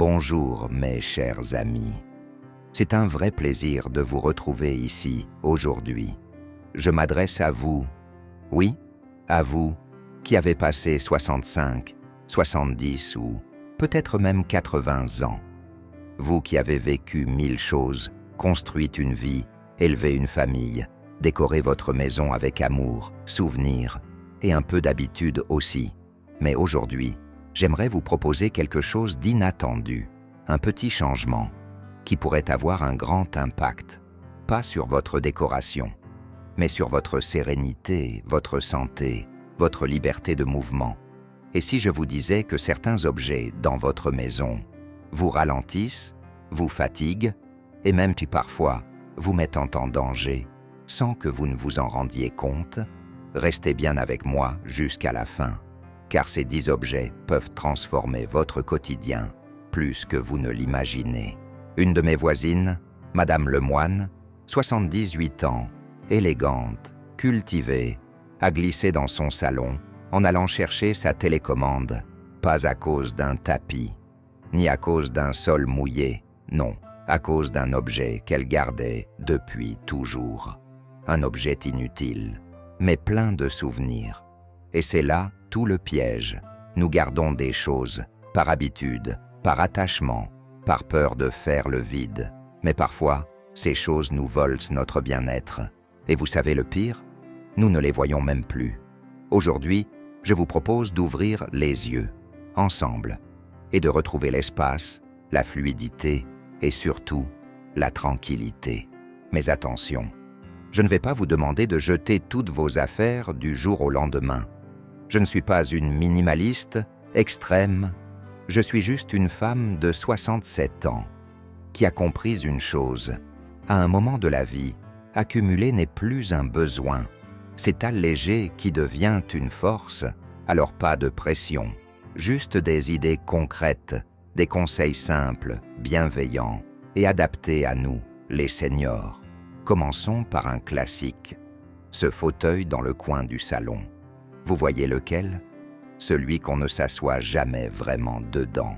Bonjour mes chers amis. C'est un vrai plaisir de vous retrouver ici aujourd'hui. Je m'adresse à vous, oui, à vous qui avez passé 65, 70 ou peut-être même 80 ans. Vous qui avez vécu 1000 choses, construit une vie, élevé une famille, décoré votre maison avec amour, souvenirs et un peu d'habitude aussi. Mais aujourd'hui, j'aimerais vous proposer quelque chose d'inattendu, un petit changement qui pourrait avoir un grand impact, pas sur votre décoration, mais sur votre sérénité, votre santé, votre liberté de mouvement. Et si je vous disais que certains objets dans votre maison vous ralentissent, vous fatiguent et même qui parfois vous mettent en danger sans que vous ne vous en rendiez compte, restez bien avec moi jusqu'à la fin. Car ces 10 objets peuvent transformer votre quotidien plus que vous ne l'imaginez. Une de mes voisines, Madame Lemoine, 78 ans, élégante, cultivée, a glissé dans son salon en allant chercher sa télécommande, pas à cause d'un tapis, ni à cause d'un sol mouillé, non, à cause d'un objet qu'elle gardait depuis toujours. Un objet inutile, mais plein de souvenirs. Et c'est là tout le piège. Nous gardons des choses, par habitude, par attachement, par peur de faire le vide. Mais parfois, ces choses nous volent notre bien-être. Et vous savez le pire? Nous ne les voyons même plus. Aujourd'hui, je vous propose d'ouvrir les yeux, ensemble, et de retrouver l'espace, la fluidité et surtout, la tranquillité. Mais attention, je ne vais pas vous demander de jeter toutes vos affaires du jour au lendemain. Je ne suis pas une minimaliste, extrême, je suis juste une femme de 67 ans qui a compris une chose. À un moment de la vie, accumuler n'est plus un besoin. C'est alléger qui devient une force, alors pas de pression, juste des idées concrètes, des conseils simples, bienveillants et adaptés à nous, les seniors. Commençons par un classique, ce fauteuil dans le coin du salon. Vous voyez lequel? Celui qu'on ne s'assoit jamais vraiment dedans.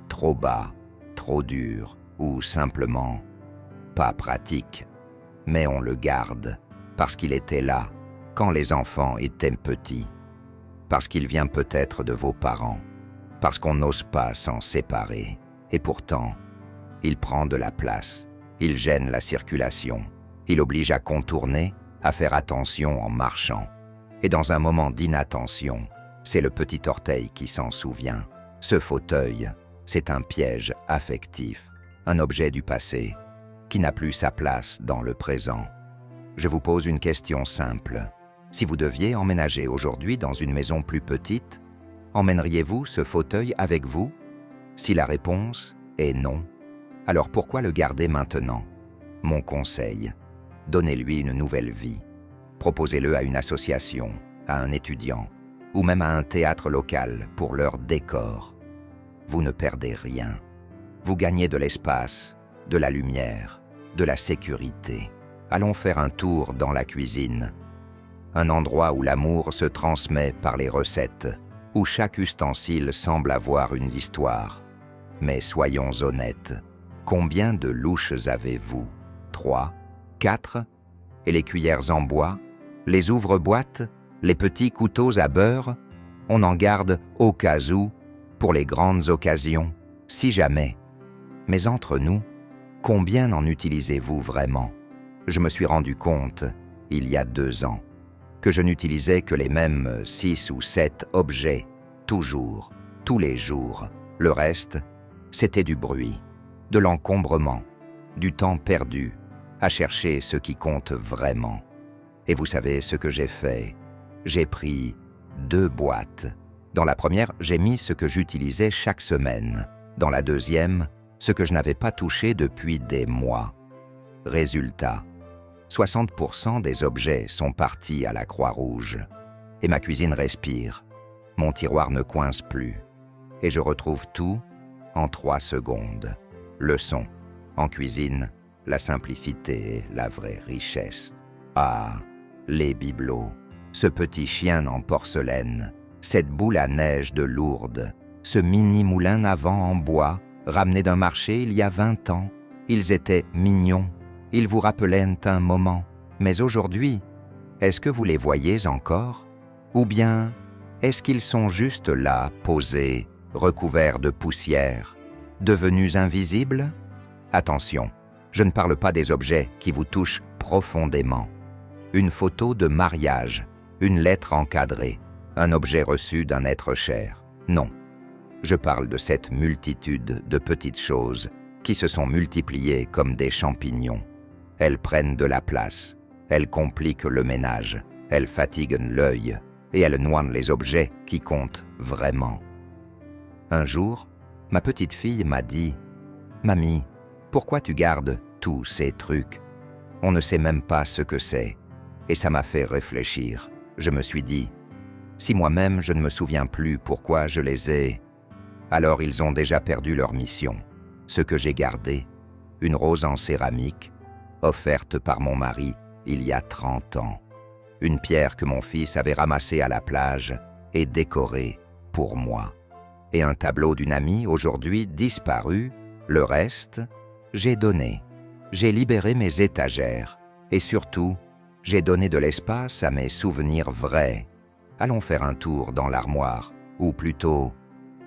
Trop bas, trop dur ou simplement pas pratique. Mais on le garde parce qu'il était là quand les enfants étaient petits. Parce qu'il vient peut-être de vos parents. Parce qu'on n'ose pas s'en séparer. Et pourtant, il prend de la place. Il gêne la circulation. Il oblige à contourner, à faire attention en marchant. Et dans un moment d'inattention, c'est le petit orteil qui s'en souvient. Ce fauteuil, c'est un piège affectif, un objet du passé, qui n'a plus sa place dans le présent. Je vous pose une question simple. Si vous deviez emménager aujourd'hui dans une maison plus petite, emmèneriez-vous ce fauteuil avec vous? Si la réponse est non, alors pourquoi le garder maintenant? Mon conseil, donnez-lui une nouvelle vie. Proposez-le à une association, à un étudiant, ou même à un théâtre local pour leur décor. Vous ne perdez rien. Vous gagnez de l'espace, de la lumière, de la sécurité. Allons faire un tour dans la cuisine. Un endroit où l'amour se transmet par les recettes, où chaque ustensile semble avoir une histoire. Mais soyons honnêtes, combien de louches avez-vous? 3, 4? Et les cuillères en bois? Les ouvre-boîtes, les petits couteaux à beurre, on en garde au cas où, pour les grandes occasions, si jamais. Mais entre nous, combien en utilisez-vous vraiment? Je me suis rendu compte, il y a 2 ans, que je n'utilisais que les mêmes 6 ou 7 objets, toujours, tous les jours. Le reste, c'était du bruit, de l'encombrement, du temps perdu, à chercher ce qui compte vraiment. Et vous savez ce que j'ai fait? J'ai pris 2 boîtes. Dans la première, j'ai mis ce que j'utilisais chaque semaine. Dans la deuxième, ce que je n'avais pas touché depuis des mois. Résultat, 60% des objets sont partis à la Croix-Rouge. Et ma cuisine respire. Mon tiroir ne coince plus. Et je retrouve tout en 3 secondes. Leçon. En cuisine, la simplicité est la vraie richesse. Ah, les bibelots, ce petit chien en porcelaine, cette boule à neige de Lourdes, ce mini moulin à vent en bois, ramenés d'un marché il y a 20 ans. Ils étaient mignons, ils vous rappelaient un moment. Mais aujourd'hui, est-ce que vous les voyez encore? Ou bien, est-ce qu'ils sont juste là, posés, recouverts de poussière, devenus invisibles? Attention, je ne parle pas des objets qui vous touchent profondément. Une photo de mariage, une lettre encadrée, un objet reçu d'un être cher. Non, je parle de cette multitude de petites choses qui se sont multipliées comme des champignons. Elles prennent de la place, elles compliquent le ménage, elles fatiguent l'œil et elles noient les objets qui comptent vraiment. Un jour, ma petite fille m'a dit « Mamie, pourquoi tu gardes tous ces trucs? On ne sait même pas ce que c'est. » Et ça m'a fait réfléchir. Je me suis dit « Si moi-même je ne me souviens plus pourquoi je les ai, alors ils ont déjà perdu leur mission. » Ce que j'ai gardé, une rose en céramique, offerte par mon mari il y a 30 ans. Une pierre que mon fils avait ramassée à la plage et décorée pour moi. Et un tableau d'une amie aujourd'hui disparu, le reste, j'ai donné. J'ai libéré mes étagères et surtout, j'ai donné de l'espace à mes souvenirs vrais. Allons faire un tour dans l'armoire, ou plutôt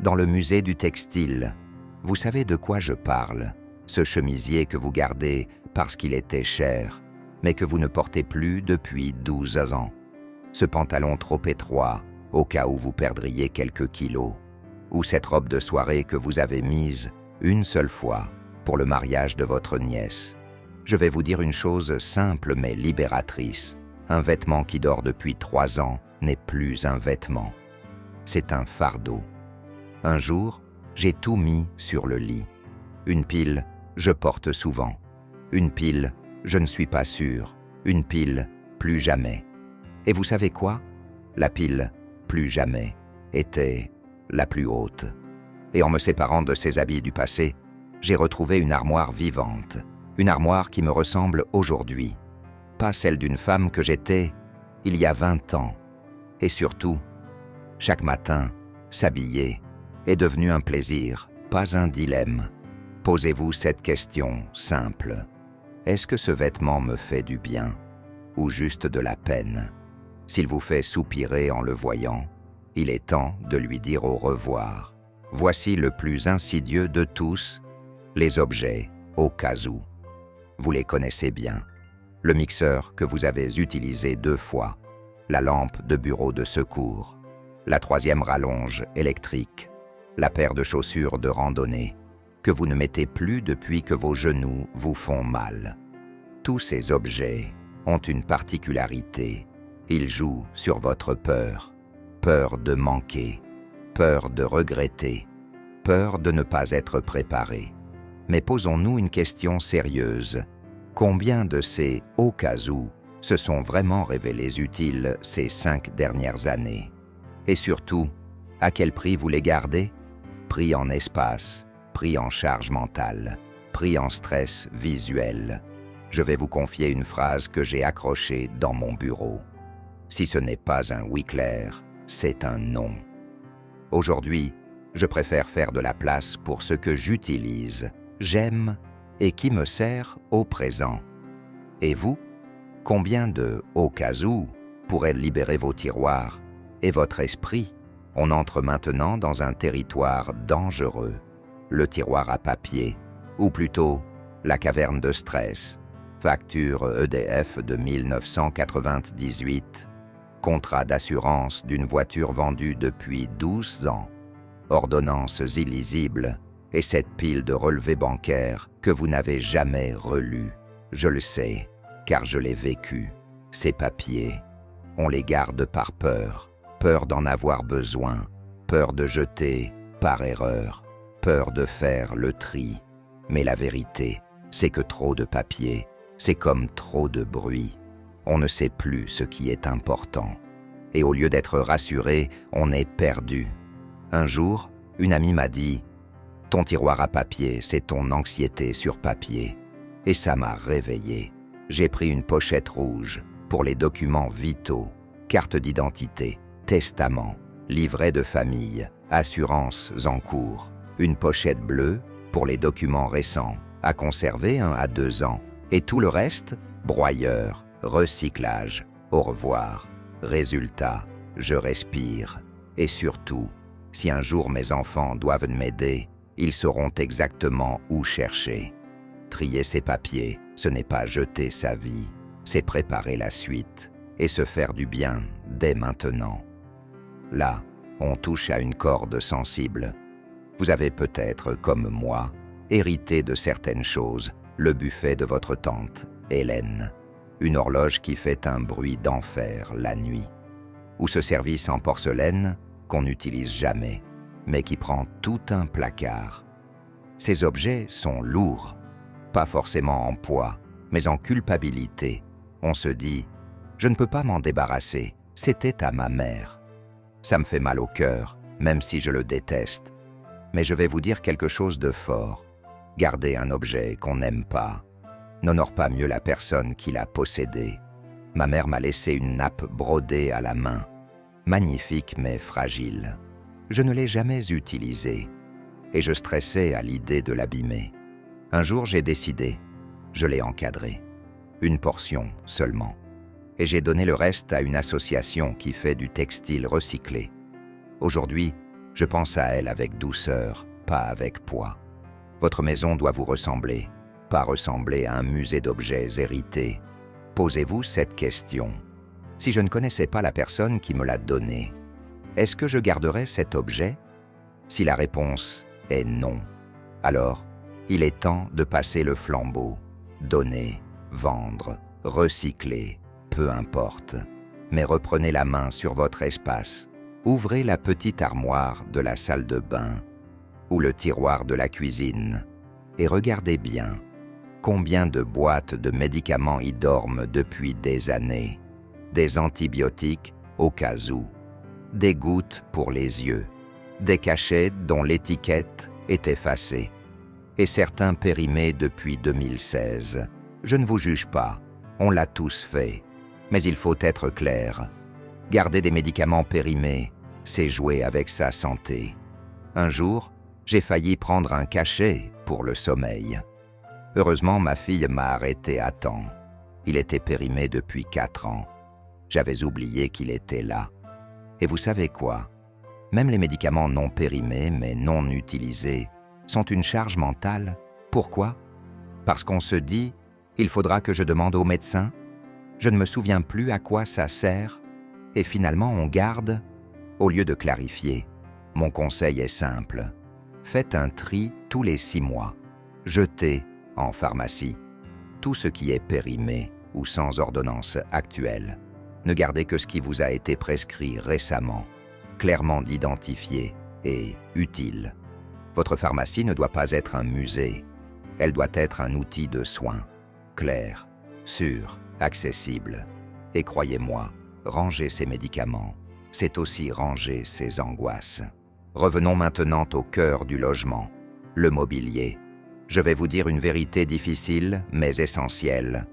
dans le musée du textile. Vous savez de quoi je parle, ce chemisier que vous gardez parce qu'il était cher, mais que vous ne portez plus depuis 12 ans. Ce pantalon trop étroit, au cas où vous perdriez quelques kilos. Ou cette robe de soirée que vous avez mise une seule fois pour le mariage de votre nièce. Je vais vous dire une chose simple mais libératrice. Un vêtement qui dort depuis 3 ans n'est plus un vêtement. C'est un fardeau. Un jour, j'ai tout mis sur le lit. Une pile, je porte souvent. Une pile, je ne suis pas sûr. Une pile, plus jamais. Et vous savez quoi? La pile, plus jamais, était la plus haute. Et en me séparant de ces habits du passé, j'ai retrouvé une armoire vivante. Une armoire qui me ressemble aujourd'hui. Pas celle d'une femme que j'étais il y a 20 ans. Et surtout, chaque matin, s'habiller est devenu un plaisir, pas un dilemme. Posez-vous cette question simple. Est-ce que ce vêtement me fait du bien ou juste de la peine? S'il vous fait soupirer en le voyant, il est temps de lui dire au revoir. Voici le plus insidieux de tous, les objets au cas où. Vous les connaissez bien. Le mixeur que vous avez utilisé 2 fois, la lampe de bureau de secours, la 3e rallonge électrique, la paire de chaussures de randonnée, que vous ne mettez plus depuis que vos genoux vous font mal. Tous ces objets ont une particularité. Ils jouent sur votre peur. Peur de manquer, peur de regretter, peur de ne pas être préparé. Mais posons-nous une question sérieuse. Combien de ces « au cas où » se sont vraiment révélés utiles ces 5 dernières années? Et surtout, à quel prix vous les gardez? Prix en espace, prix en charge mentale, prix en stress visuel. Je vais vous confier une phrase que j'ai accrochée dans mon bureau. Si ce n'est pas un oui clair, c'est un non. Aujourd'hui, je préfère faire de la place pour ce que j'utilise, j'aime et qui me sert au présent. Et vous, combien de « au cas où » pourraient libérer vos tiroirs et votre esprit? On entre maintenant dans un territoire dangereux, le tiroir à papier, ou plutôt la caverne de stress, facture EDF de 1998, contrat d'assurance d'une voiture vendue depuis 12 ans, ordonnances illisibles et cette pile de relevés bancaires que vous n'avez jamais relus. Je le sais, car je l'ai vécu. Ces papiers, on les garde par peur, peur d'en avoir besoin, peur de jeter par erreur, peur de faire le tri. Mais la vérité, c'est que trop de papier, c'est comme trop de bruit. On ne sait plus ce qui est important. Et au lieu d'être rassuré, on est perdu. Un jour, une amie m'a dit « Ton tiroir à papier, c'est ton anxiété sur papier. » Et ça m'a réveillé. J'ai pris une pochette rouge pour les documents vitaux, carte d'identité, testament, livret de famille, assurances en cours. Une pochette bleue pour les documents récents, à conserver 1 à 2 ans, et tout le reste, broyeur, recyclage, au revoir. Résultat, je respire. Et surtout, si un jour mes enfants doivent m'aider, ils sauront exactement où chercher. Trier ses papiers, ce n'est pas jeter sa vie, c'est préparer la suite et se faire du bien dès maintenant. Là, on touche à une corde sensible. Vous avez peut-être, comme moi, hérité de certaines choses, le buffet de votre tante, Hélène, une horloge qui fait un bruit d'enfer la nuit, ou ce service en porcelaine qu'on n'utilise jamais, mais qui prend tout un placard. Ces objets sont lourds, pas forcément en poids, mais en culpabilité. On se dit « je ne peux pas m'en débarrasser, c'était à ma mère ». Ça me fait mal au cœur, même si je le déteste. Mais je vais vous dire quelque chose de fort. Garder un objet qu'on n'aime pas n'honore pas mieux la personne qui l'a possédé. Ma mère m'a laissé une nappe brodée à la main, magnifique mais fragile. Je ne l'ai jamais utilisée, et je stressais à l'idée de l'abîmer. Un jour, j'ai décidé, je l'ai encadrée, une portion seulement, et j'ai donné le reste à une association qui fait du textile recyclé. Aujourd'hui, je pense à elle avec douceur, pas avec poids. Votre maison doit vous ressembler, pas ressembler à un musée d'objets hérités. Posez-vous cette question. Si je ne connaissais pas la personne qui me l'a donné, est-ce que je garderais cet objet? Si la réponse est non, alors il est temps de passer le flambeau. Donner, vendre, recycler, peu importe. Mais reprenez la main sur votre espace. Ouvrez la petite armoire de la salle de bain ou le tiroir de la cuisine et regardez bien combien de boîtes de médicaments y dorment depuis des années. Des antibiotiques au cas où, des gouttes pour les yeux, des cachets dont l'étiquette est effacée et certains périmés depuis 2016. Je ne vous juge pas, on l'a tous fait, mais il faut être clair. Garder des médicaments périmés, c'est jouer avec sa santé. Un jour, j'ai failli prendre un cachet pour le sommeil. Heureusement, ma fille m'a arrêté à temps. Il était périmé depuis 4 ans. J'avais oublié qu'il était là. Et vous savez quoi? Même les médicaments non périmés, mais non utilisés, sont une charge mentale. Pourquoi? Parce qu'on se dit « il faudra que je demande au médecin ». Je ne me souviens plus à quoi ça sert. Et finalement, on garde, au lieu de clarifier. Mon conseil est simple. Faites un tri tous les 6 mois. Jetez, en pharmacie, tout ce qui est périmé ou sans ordonnance actuelle. Ne gardez que ce qui vous a été prescrit récemment, clairement identifié et utile. Votre pharmacie ne doit pas être un musée. Elle doit être un outil de soin, clair, sûr, accessible. Et croyez-moi, ranger ses médicaments, c'est aussi ranger ses angoisses. Revenons maintenant au cœur du logement, le mobilier. Je vais vous dire une vérité difficile, mais essentielle.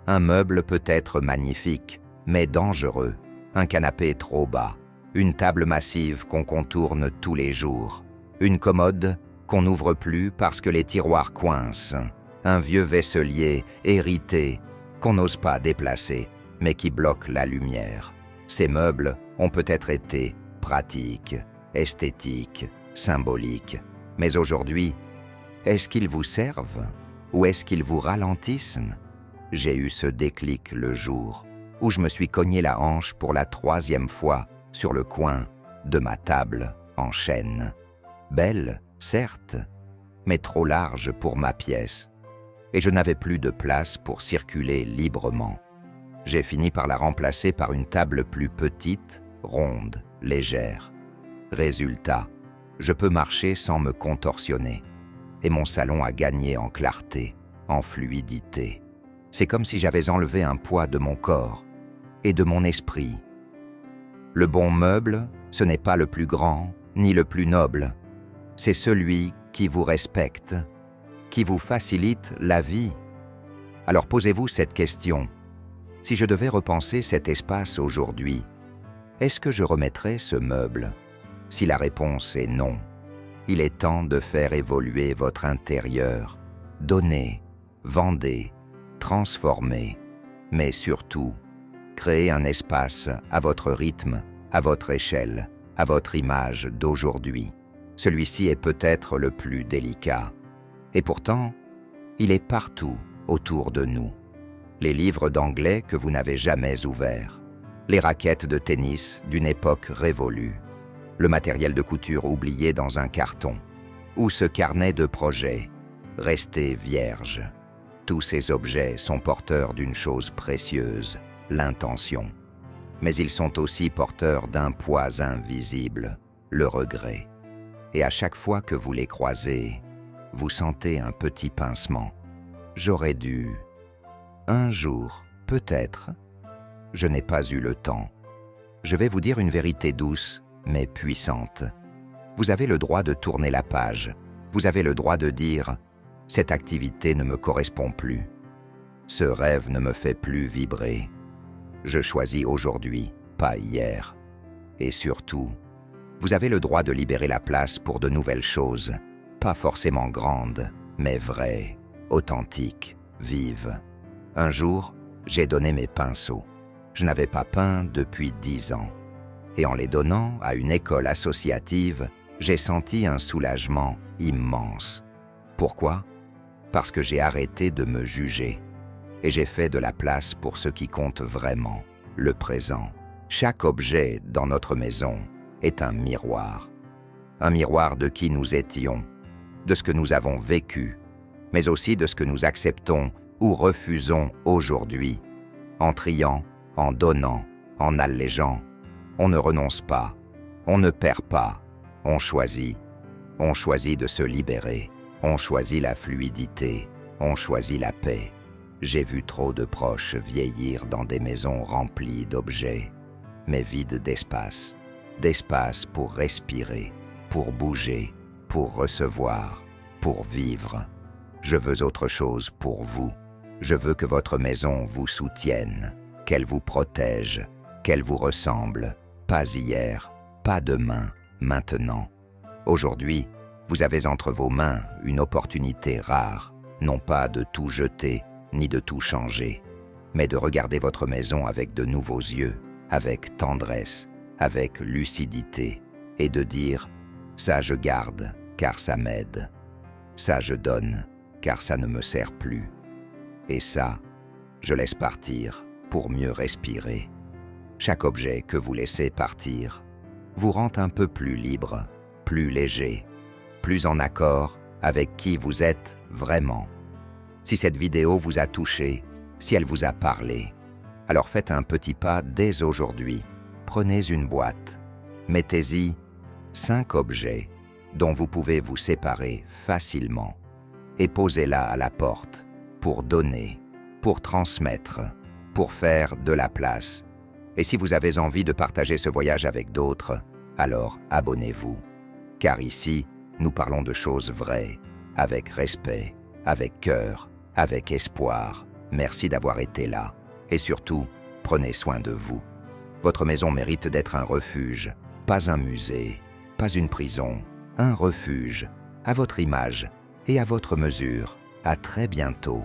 Un meuble peut être magnifique, mais dangereux. Un canapé trop bas, une table massive qu'on contourne tous les jours, une commode qu'on n'ouvre plus parce que les tiroirs coincent, un vieux vaisselier hérité qu'on n'ose pas déplacer, mais qui bloque la lumière. Ces meubles ont peut-être été pratiques, esthétiques, symboliques, mais aujourd'hui, est-ce qu'ils vous servent ou est-ce qu'ils vous ralentissent? J'ai eu ce déclic le jour où je me suis cogné la hanche pour la 3e fois sur le coin de ma table en chêne. Belle, certes, mais trop large pour ma pièce, et je n'avais plus de place pour circuler librement. J'ai fini par la remplacer par une table plus petite, ronde, légère. Résultat, je peux marcher sans me contorsionner, et mon salon a gagné en clarté, en fluidité. C'est comme si j'avais enlevé un poids de mon corps et de mon esprit. Le bon meuble, ce n'est pas le plus grand ni le plus noble. C'est celui qui vous respecte, qui vous facilite la vie. Alors posez-vous cette question. Si je devais repenser cet espace aujourd'hui, est-ce que je remettrais ce meuble? Si la réponse est non, Il est temps de faire évoluer votre intérieur. Donnez, vendez, transformez, mais surtout, créez un espace à votre rythme, à votre échelle, à votre image d'aujourd'hui. Celui-ci est peut-être le plus délicat. Et pourtant, il est partout autour de nous. Les livres d'anglais que vous n'avez jamais ouverts, les raquettes de tennis d'une époque révolue, le matériel de couture oublié dans un carton, ou ce carnet de projets resté vierge. Tous ces objets sont porteurs d'une chose précieuse, l'intention. Mais ils sont aussi porteurs d'un poids invisible, le regret. Et à chaque fois que vous les croisez, vous sentez un petit pincement. J'aurais dû... Un jour, peut-être, je n'ai pas eu le temps. Je vais vous dire une vérité douce, mais puissante. Vous avez le droit de tourner la page. Vous avez le droit de dire « Cette activité ne me correspond plus. Ce rêve ne me fait plus vibrer. Je choisis aujourd'hui, pas hier. » Et surtout, vous avez le droit de libérer la place pour de nouvelles choses, pas forcément grandes, mais vraies, authentiques, vives. Un jour, j'ai donné mes pinceaux. Je n'avais pas peint depuis 10 ans. Et en les donnant à une école associative, j'ai senti un soulagement immense. Pourquoi? Parce que j'ai arrêté de me juger. Et j'ai fait de la place pour ce qui compte vraiment, le présent. Chaque objet dans notre maison est un miroir. Un miroir de qui nous étions, de ce que nous avons vécu, mais aussi de ce que nous acceptons ou refusons aujourd'hui. En triant, en donnant, en allégeant, on ne renonce pas, on ne perd pas, on choisit. On choisit de se libérer, on choisit la fluidité, on choisit la paix. J'ai vu trop de proches vieillir dans des maisons remplies d'objets, mais vides d'espace. D'espace pour respirer, pour bouger, pour recevoir, pour vivre. Je veux autre chose pour vous. Je veux que votre maison vous soutienne, qu'elle vous protège, qu'elle vous ressemble, pas hier, pas demain, maintenant. Aujourd'hui, vous avez entre vos mains une opportunité rare, non pas de tout jeter, ni de tout changer, mais de regarder votre maison avec de nouveaux yeux, avec tendresse, avec lucidité, et de dire « ça je garde, car ça m'aide. Ça je donne, car ça ne me sert plus. Et ça, je laisse partir pour mieux respirer. » Chaque objet que vous laissez partir vous rend un peu plus libre, plus léger, plus en accord avec qui vous êtes vraiment. Si cette vidéo vous a touché, si elle vous a parlé, alors faites un petit pas dès aujourd'hui. Prenez une boîte, mettez-y 5 objets dont vous pouvez vous séparer facilement et posez-la à la porte pour donner, pour transmettre, pour faire de la place. Et si vous avez envie de partager ce voyage avec d'autres, alors abonnez-vous. Car ici, nous parlons de choses vraies, avec respect, avec cœur, avec espoir. Merci d'avoir été là. Et surtout, prenez soin de vous. Votre maison mérite d'être un refuge, pas un musée, pas une prison, un refuge, à votre image et à votre mesure. À très bientôt.